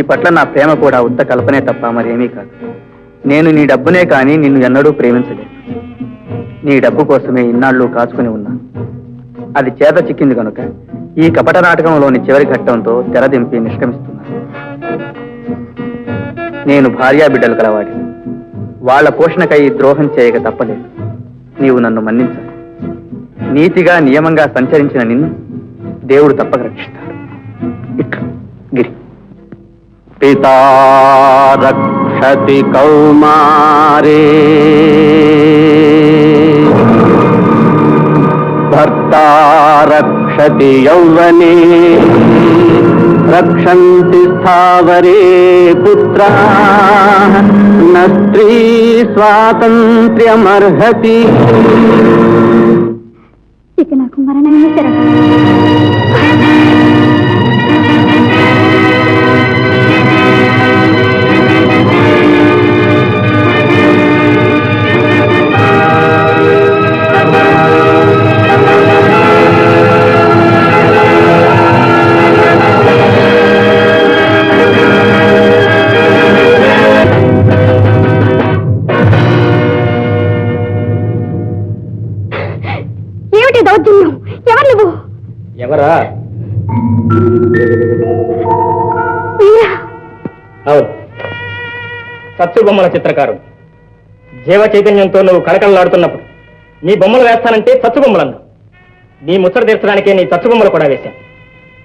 పట్ల నా ప్రేమ కూడా ఉత్త కల్పనే తప్ప మరేమీ కాదు. నేను నీ డబ్బునే కానీ నిన్ను ఎన్నడూ ప్రేమించలేదు. నీ డబ్బు కోసమే ఇన్నాళ్ళు కాచుకుని ఉన్నా. అది చేత చిక్కింది కనుక ఈ కపట నాటకంలోని చివరి ఘట్టంతో తెరదింపి నిష్క్రమిస్తున్నాను. నేను భార్యా బిడ్డలు కలవాడి. వాళ్ల పోషణకై ద్రోహం చేయక తప్పలేదు. నీవు నన్ను మన్నించాలి. నీతిగా నియమంగా సంచరించిన నిన్ను దేవుడు తప్పక రక్షిస్తాడు. ఇట్లు గిరి. పితా రక్షతి కౌమారే భర్తా రక్షతి యౌవనే రక్షంతి స్థావరే పుత్రాః న స్త్రీ స్వాతంత్ర్యమర్హతి. ఇక నాకు మరణమే శరణం. ఎవరు నువ్వు? ఎవరా? అవును, సత్సు బొమ్మల చిత్రకారుడు. జీవ చైతన్యంతో నువ్వు కళకళలాడుతున్నప్పుడు నీ బొమ్మలు వేస్తానంటే సత్సు బొమ్మలన్నా. నీ ముచ్చట తీర్చడానికే నీ సత్సు బొమ్మలు కూడా వేశాను.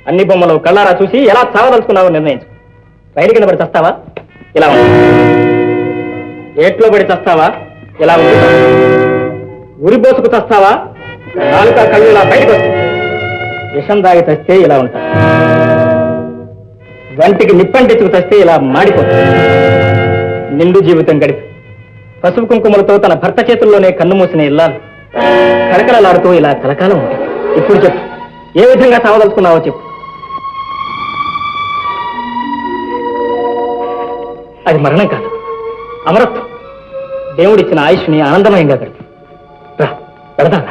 అన్ని బొమ్మలు కళ్ళారా చూసి ఎలా చావదలుచుకున్నావో నిర్ణయించు. రైలు కింద పడి చస్తావా? ఇలా ఉంటుంది. ఏట్లో పడి చస్తావా? ఇలా ఉంటుంది. ఉరిబోసుకు చస్తావా? నాలుక కళ్ళు ఇలా బయటకు వస్తాయి. విషం దాగి చస్తే ఇలా ఉంటా. వంటికి నిప్పంటెచ్చుకు చస్తే ఇలా మాడిపోతుంది. నిండు జీవితం గడిపి పసుపు కుంకుమలతో తన భర్త చేతుల్లోనే కన్ను మూసిన ఇల్లాలు కలకలలాడుతూ ఇలా కలకాలం ఉంటుంది. ఇప్పుడు చెప్పు, ఏ విధంగా సావదలుచుకున్నావో చెప్పు. అది మరణం కాదు, అమరత్వం. దేవుడిచ్చిన ఆయుష్ని ఆనందమయంగా గడిపి రా, పెడతా.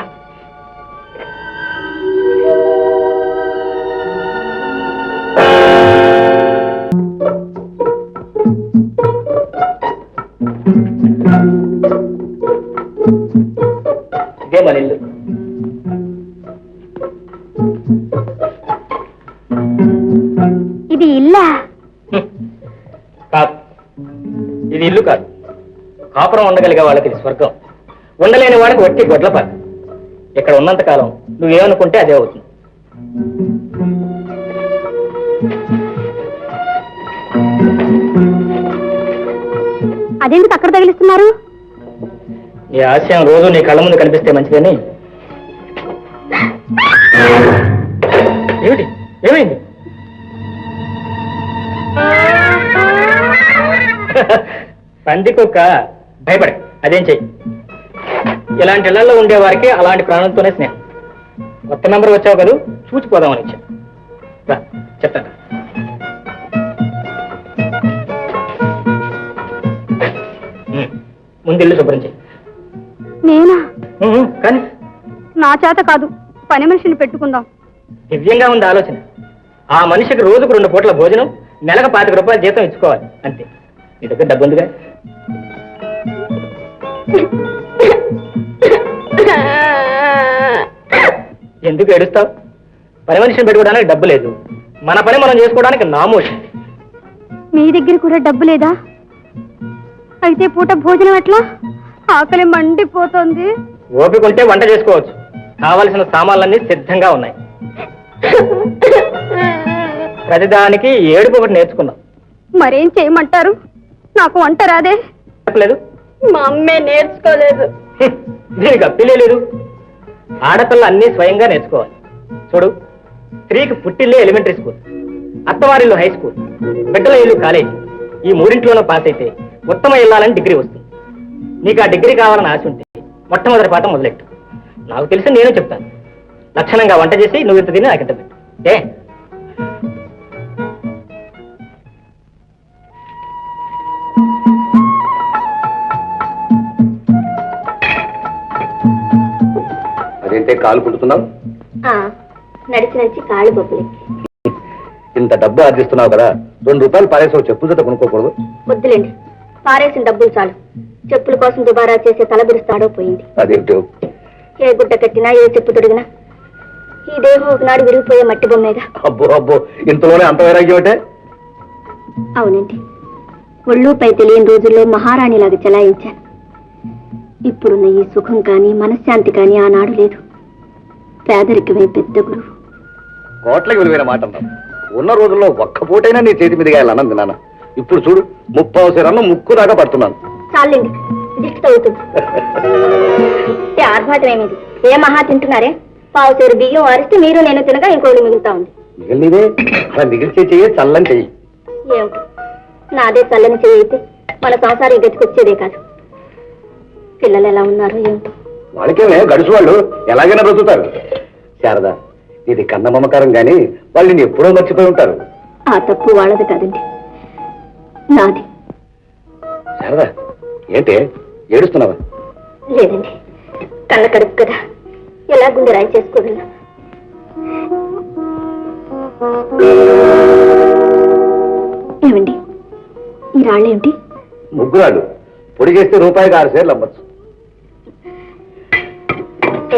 ఇదే మన ఇల్లు. ఇది ఇల్లా? కాదు, ఇది ఇల్లు కాదు. కాపురం ఉండగలిగే వాళ్ళకి ఇది స్వర్గం, ఉండలేని వాడికి వట్టి గొడ్లపాక. ఇక్కడ ఉన్నంతకాలం నువ్వేమనుకుంటే అదే అవుతుంది. అదేందుకు అక్కడ తగిలిస్తున్నారు? ఈ ఆశయం రోజు నీ కళ్ళ ముందు కనిపిస్తే మంచిదని. ఏమిటి? ఏమైంది? పంది కుక్క భయపడే అదేం చెయ్యి. ఇలాంటి ఇళ్లలో ఉండేవారికి అలాంటి ప్రాణంతోనే స్నేహం. కొత్త నంబర్ వచ్చావు కదా, చూచిపోదామని ఇచ్చా. చెప్తాను. ముందు ఇల్లు శుభ్రం చెయ్యి. నేనా? కానీ నా చేత కాదు, పని మనిషిని పెట్టుకుందాం. దివ్యంగా ఉంది ఆలోచన. ఆ మనిషికి రోజుకు 2 పూట్ల భోజనం, నెలకు 25 రూపాయలు జీతం ఇచ్చుకోవాలి అంతే. నీ దగ్గర డబ్బు ఉందిగా. ఎందుకు ఏడుస్తావు? పని మనిషిని పెట్టుకోవడానికి డబ్బు లేదు, మన పని మనం చేసుకోవడానికి నామోషి. మీ దగ్గర కూడా డబ్బు లేదా? అయితే పూట భోజనం ఎట్లా? ఆకలి మండిపోతుంది. ఓపిక ఉంటే వంట చేసుకోవచ్చు. కావలసిన సామాన్లన్నీ సిద్ధంగా ఉన్నాయి. ప్రతిదానికి ఏడుపు ఒకటి నేర్చుకున్నాం. మరేం చేయమంటారు? నాకు వంట రాదే. లేదు, మా అమ్మే నేర్చుకోలేదు. దీనికి అప్పీలే లేదు. ఆడపిల్ల అన్ని స్వయంగా నేర్చుకోవాలి. చూడు, స్త్రీకి పుట్టిల్లే ఎలిమెంటరీ స్కూల్, అత్తవారిల్లు హై స్కూల్, బిడ్డల ఇల్లు కాలేజీ. ఈ 3 పాస్ అయితే ఉత్తమ ఇల్లాలని డిగ్రీ వస్తుంది. నీకు ఆ డిగ్రీ కావాలని ఆశ ఉంటే మొట్టమొదటి పాఠం మొదలెట్టు. నాకు తెలిసి నేను చెప్తాను. లక్షణంగా వంట చేసి నువ్వు ఇంత తిని నాకు ఇంత పెట్టు. ఏ అదేంటే కాలు పుట్టుతున్నావు? నడిచి నడిచి కాళ్ళు బొబ్బలెక్కి. ఇంత డబ్బు ఆర్జిస్తున్నావు కదా, ₹2 పారేసావు, చెప్పు జత కొనుక్కోకూడదు? వద్దులేండి, పారేసిన డబ్బులు చాలు. చెప్పుల కోసం దుబారా చేసే తలబిరుస్తాడో పోయింది. అదేమిటో, ఏ గుడ్డ కట్టినా, ఏ చెప్పు తొడిగినా ఈ దేహం ఒకనాడు విరిగిపోయే మట్టి బొమ్మేగా. అబ్బో అబ్బో, ఇంతలోనే అంత వైరాగ్యం అంటే? అవునండి, ఒళ్ళుపై తెలియని రోజుల్లో మహారాణిలాగా చెలాయించాను. ఇప్పుడున్న ఈ సుఖం కానీ మనశ్శాంతి కానీ ఆనాడు లేదు. పేదరికమే పెద్ద గురువు. కోట్లకి విలువైన మాట అన్నావు. ఉన్న రోజుల్లో ఒక్క పూటైనా నీ చేతి మీదుగా అన్నది నాన్న. ఇప్పుడు చూడు, 30 రన్ను ముక్కు దాకా పడుతున్నాను. చాలండి, దిష్టి తగ్గుతుంది. ఆర్భాటం ఏమిది? ఏ మహా తింటున్నారే? 1/2 సేరు బియ్యం వారిస్తే మీరు నేను తినగా ఇంకోటి మిగులుతా ఉంది. మిగిలినదే అలా మిగిలిచే చెయ్యి, చల్లని చెయ్యి. ఏమిటి, నాదే చల్లని చెయ్యి అయితే మన సంసారం గతికొచ్చేదే కాదు. పిల్లలు ఎలా ఉన్నారో ఏమిటో. వాళ్ళకేమే గడుసు, వాళ్ళు ఎలాగైనా బ్రతుకుతారు. శారదా, ఇది కన్న మమకారం గాని వాళ్ళు నిన్ను ఎప్పుడో మర్చిపోయి ఉంటారు. ఆ తప్పు వాళ్ళది కాదండి, నాది. శారదా, ఏంటే ఏడుస్తున్నావా? లేదండి, కళ్ళ కడుపు కదా, ఎలా గుండె రాయి చేసుకోగలను. ఏమండి, ఈ రాళ్ళేమిటి? ముగ్గురాళ్ళు పొడి చేస్తే రూపాయికి 6 సేర్లు అమ్మచ్చు.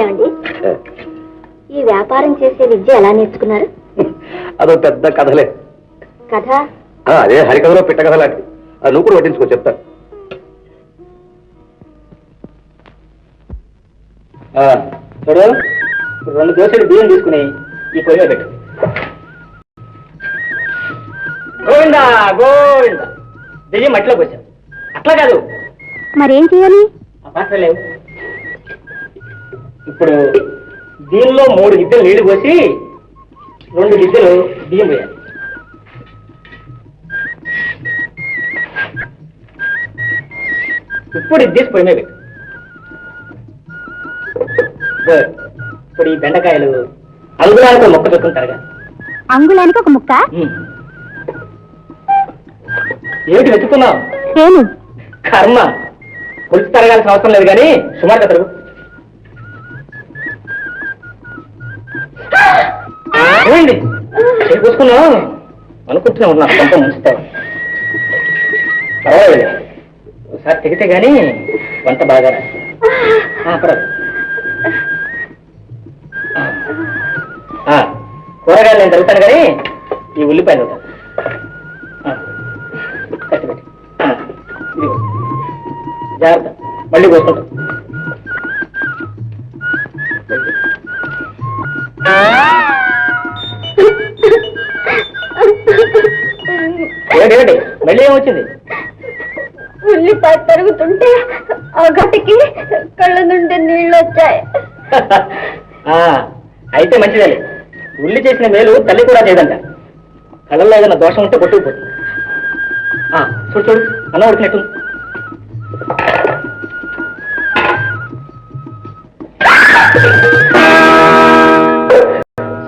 ఏమండి, ఈ వ్యాపారం చేసే విద్య ఎలా నేర్చుకున్నారు? అదో పెద్ద కథలే. కథ? అదే హరికథలో పిట్ట కథ లాంటిది. అది నువ్వు కూడా పట్టించుకో, చెప్తాను. చూడు, 2 దోశలు బియ్యం తీసుకుని ఈ పొయ్యిలో పెట్టు. గోవిందా గోవిందా, బియ్యం మట్టిలో పోసాం. అట్లా కాదు, మరేం చేయాలి? ఆ పాత్ర లేవు. ఇప్పుడు దీనిలో 3 గిద్దెలు నీళ్లు పోసి 2 గిద్దెలు బియ్యం పోయాలి. ఇప్పుడు ఇది తీసి పొయ్యి మీద పెట్టు. ఇప్పుడు ఈ బెండకాయలు అంగుళానికి మొక్క పెట్టుకుంటారుగా. అంగుళానికి ఒక ముక్క? ఏమిటి వెతుకున్నావు? ఏను కర్మ, పులుసు తరగాల్సిన అవసరం లేదు కానీ సుమారుగా తరుగు. ఏమండి చూసుకున్నావు అనుకుంటున్నా ఉన్నా, కొంత ముంచుతావు. పర్వాలేదు, ఒకసారి తెగితే గాని వంట బాగా పర్వాలేదు. కూరగాయలు నేను తరుగుతాను కానీ ఈ ఉల్లిపాయలు ఉంటాను. కట్టి పెట్టి ఇదిగో, జాగ్రత్త, మళ్ళీ కోసుకుంటాం. ఏంటి మళ్ళీ ఏమొచ్చింది? ఉల్లిపాయ తరుగుతుంటే ఆ గట్టికి కళ్ళ నుండి నీళ్ళు వచ్చాయి. అయితే మంచిదే. ఉల్లి చేసిన మేలు తల్లి కూడా చేయదంట. కళ్ళల్లో ఏదైనా దోషం ఉంటే కొట్టుకుపోతుంది. చూడు చూడు, అన్నం ఉడికినట్టు.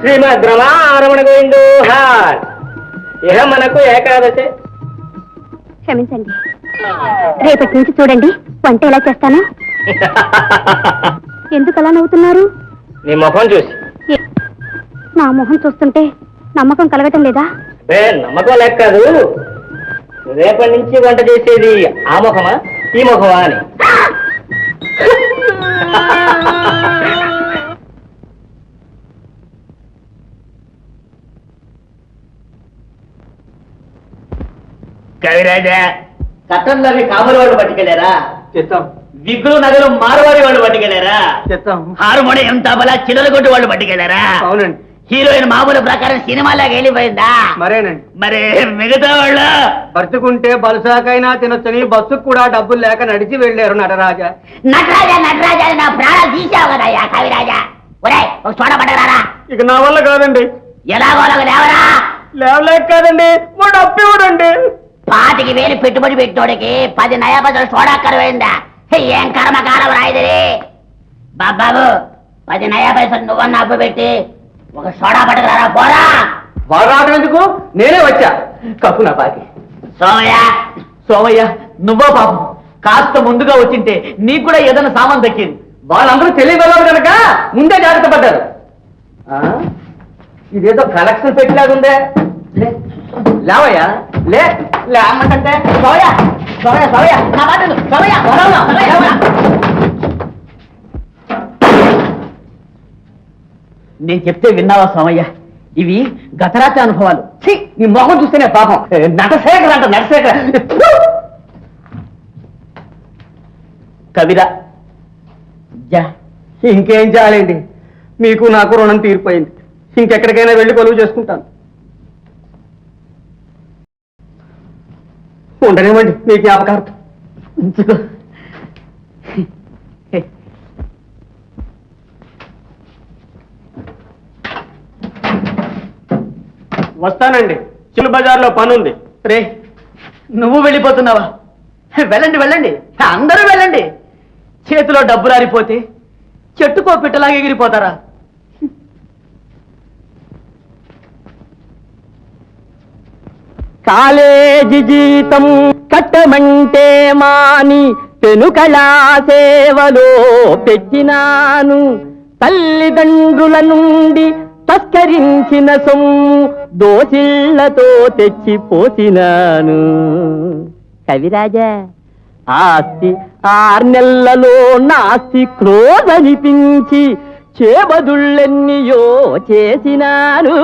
శ్రీమద్ రమణ గోవిందో హార్. ఇహ మనకు ఏకాదశి. క్షమించండి, రేపటి నుంచి చూడండి వంట ఎలా చేస్తాను. ఎందుకు అలా నవ్వుతున్నారు? నీ ముఖం చూసి. నా మొహం చూస్తుంటే నమ్మకం కలగటం లేదా? నమ్మకం లేక కాదు, రేపటి నుంచి వంట చేసేది ఆ ముఖమా ఈ ముఖమా అని. కవిరాజా, కట్టంలోని కామరి వాళ్ళు పట్టుకెళ్ళారా? చెప్తాం. విగ్గులు నగలు మారవాడి వాళ్ళు పట్టుకెళ్ళారా? చెప్తాం. హార్మోనియం తబలా చిల్లలు కొట్టి వాళ్ళు పట్టుకెళ్ళారా? అవునండి. హీరోయిన్ మామూలు ప్రకారం సినిమాలాగా వెళ్ళిపోయిందా? మరేనండి. మరి మిగతా వాళ్ళు బతుకుంటే బలుసాకైనా తినొచ్చని బస్సుకు కూడా డబ్బులు లేక నడిచి వెళ్ళారు నటరాజా. నటరాజా నా ప్రాణాలు తీసావు కదయ్యా కవిరాజా. ఒరే ఒక చోట పట్టరారా. ఇక నా వల్ల కాదండి. ఎలాగోలాగ లేవరా. లేవలేక కాదండి, వాడు అప్పివ్వడండి. 25,000 పెట్టుబడి పెట్టోడికి 10 నయా పైసలు సోడా కరువైందా? ఏం కర్మకారం రాయిదిరి బాబాబు. 10 నయా పైసలు నువ్వన్న అప్పు పెట్టి ఒక సోడా పట్టరారా. పోరా. వాడు రావడం నేనే వచ్చా. కప్పు నా పాకి. సోమయ్య నువ్వో పాపం, కాస్త ముందుగా వచ్చింటే నీకు కూడా ఏదైనా సామాన్ దక్కింది. వాళ్ళందరూ తెలియగలరు కనుక ముందే జాగ్రత్త పడ్డారు. ఇదేదో కలెక్షన్ పెట్టిలాగుందే. లేవయ్యా లే లేమంటే సోమయ్య సోమయ్య సోమయ్య నా మాట విను. సోమయ్య వదలను. సోమయ్య, సోమయ్య. నేను చెప్తే విన్నావా సోమయ్య? ఇవి గతరాత్రి అనుభవాలు. ఛీ, నీ మొహం చూస్తేనే పాపం. నటశేఖర్ అంట నటశేఖర్. కవిత ఇంకేం చేయాలండి, మీకు నాకు రుణం తీరిపోయింది. ఇంకెక్కడికైనా వెళ్ళి కొలువు చేసుకుంటాను. ఉండనివ్వండి మీ జ్ఞాపకార్థం. ఉంచుకో. వస్తానండి, చిన్న బజార్లో పనుంది. రే, నువ్వు వెళ్ళిపోతున్నావా? వెళ్ళండి వెళ్ళండి, అందరూ వెళ్ళండి. చేతిలో డబ్బు రారిపోతే చెట్టుకో పిట్టలాగా ఎగిరిపోతారా? కాలేజీ జీతం కట్టమంటే మాని పెనుకళా సేవలో పెట్టినాను. తల్లిదండ్రుల నుండి తస్కరించిన సొమ్ము దోసిళ్లతో తెచ్చి పోసినాను. కవిరాజా, ఆస్తి 6 నెలలలో నాస్తి క్రోధ అనిపించి చేబదుళ్ళెన్నియో చేసినాను.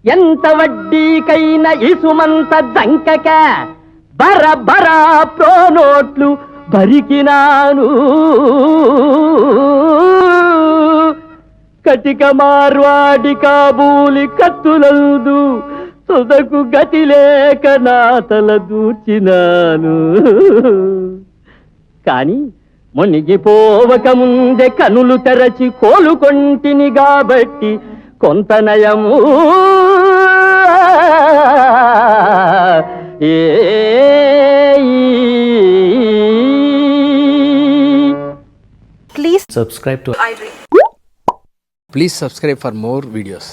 ఎంత వడ్డీకైనా ఇసుమంత జంకక బరబరా ప్రోనోట్లు బరికినాను. కటిక మార్వాడి కాబూలి కత్తులందు తుదకు గతి లేక నా తల దూర్చినాను. కాని మునిగిపోవక ముందే కనులు తెరచి కోలుకొంటిని కాబట్టి కొంత నయము. Please subscribe for more videos.